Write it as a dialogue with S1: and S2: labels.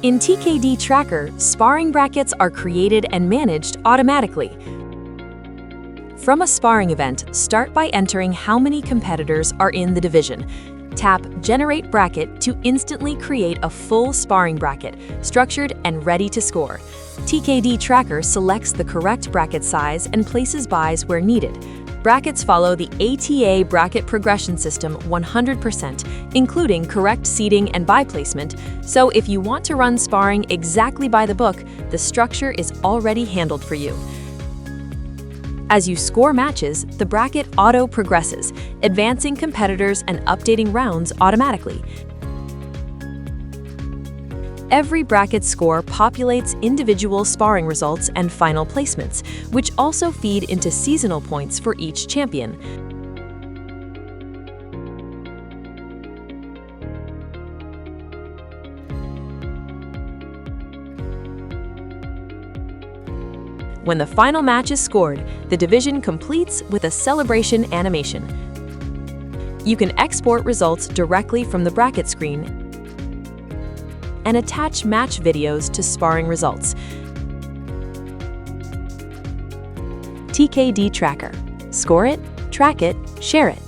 S1: In TKD Tracker, sparring brackets are created and managed automatically. From a sparring event, start by entering how many competitors are in the division. Tap Generate Bracket to instantly create a full sparring bracket, structured and ready to score. TKD Tracker selects the correct bracket size and places buys where needed. Brackets follow the ATA bracket progression system 100%, including correct seating and buy placement, so if you want to run sparring exactly by the book, the structure is already handled for you. As you score matches, the bracket auto-progresses, advancing competitors and updating rounds automatically. Every bracket score populates individual sparring results and final placements, which also feed into seasonal points for each champion. When the final match is scored, the division completes with a celebration animation. You can export results directly from the bracket screen and attach match videos to sparring results. TKD Tracker. Score it, track it, share it.